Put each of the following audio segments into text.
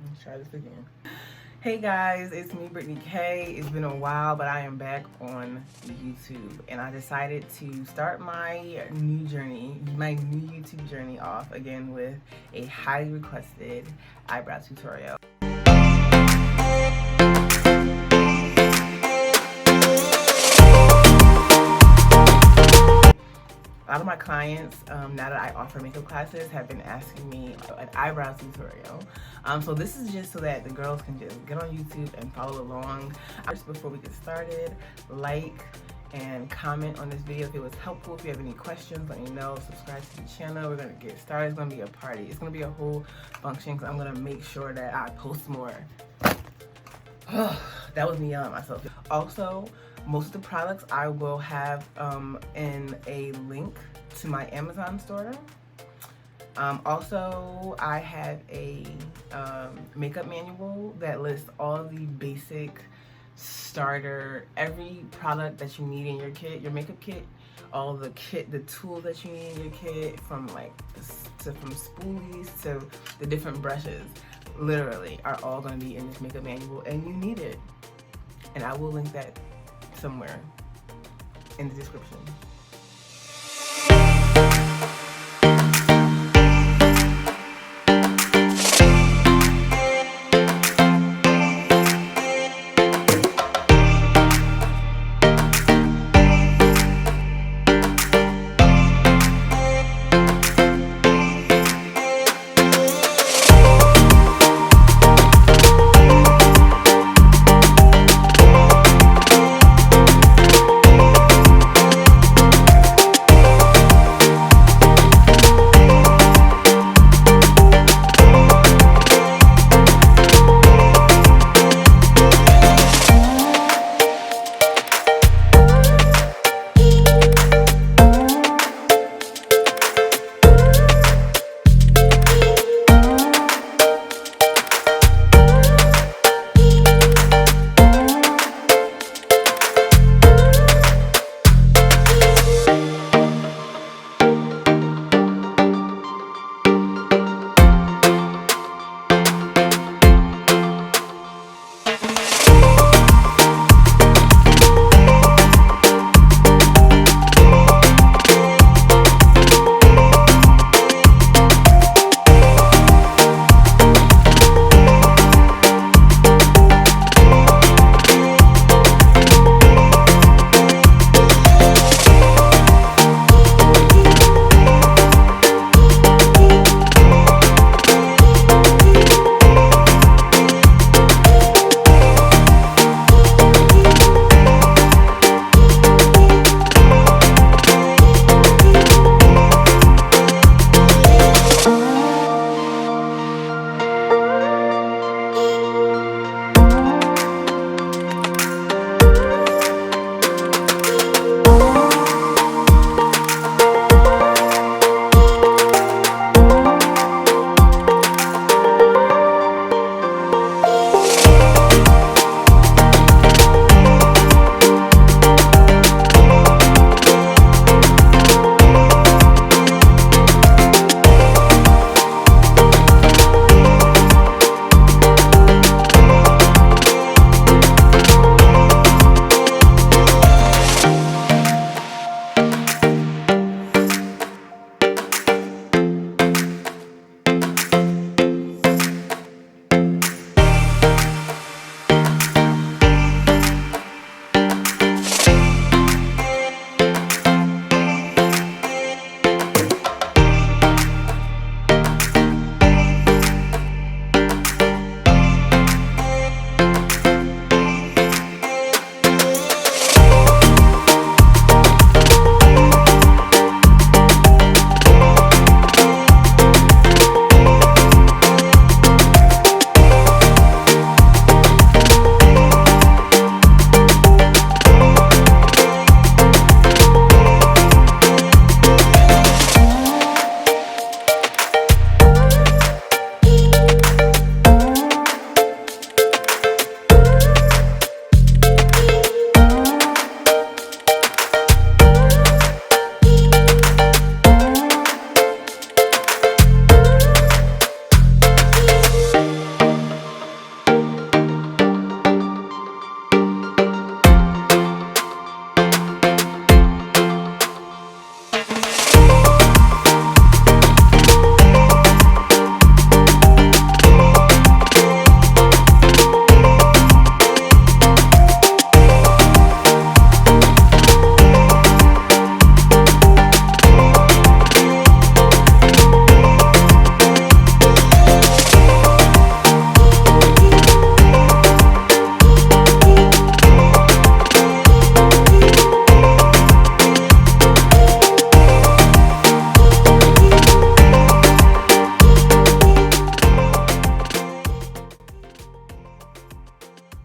Let's try this again. Hey guys, it's me, Brittany K. It's been a while, but I am back on YouTube, and I decided to start my new YouTube journey off again with a highly requested eyebrow tutorial. A lot of my clients, now that I offer makeup classes, have been asking me an eyebrow tutorial. So this is just so that the girls can just get on YouTube and follow along. Just before we get started, like and comment on this video if it was helpful. If you have any questions, let me know. Subscribe to the channel. We're gonna get started. It's gonna be a party. It's gonna be a whole function because I'm gonna make sure that I post more. That was me yelling at myself. Also, most of the products I will have in a link to my Amazon store. Also, I have a makeup manual that lists all the basic starter, every product that you need in your kit, your makeup kit, all the tools that you need in your kit, from from spoolies to the different brushes, literally are all going to be in this makeup manual, and you need it. And I will link that somewhere in the description.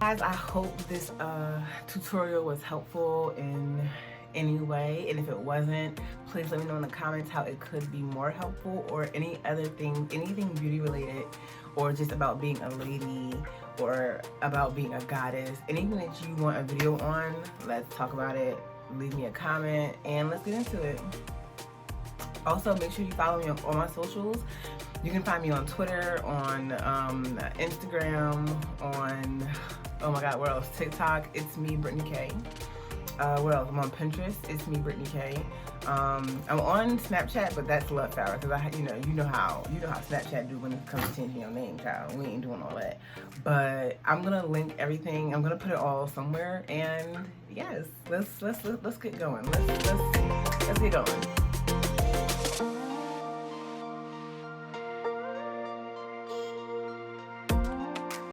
Guys, I hope this tutorial was helpful in any way, and if it wasn't, please let me know in the comments how it could be more helpful, or any other thing, anything beauty related, or just about being a lady, or about being a goddess, anything that you want a video on. Let's talk about it. Leave me a comment and let's get into it. Also, make sure you follow me on all my socials. You can find me on Twitter, on Instagram, on, oh my god, where else? TikTok, it's me, Brittany K. What else? I'm on Pinterest, it's me, Brittany K. I'm on Snapchat, but that's left hour, because you know how Snapchat do when it comes to changing your name, child. We ain't doing all that. But I'm gonna link everything. I'm gonna put it all somewhere, and yes, let's get going. Let's get going.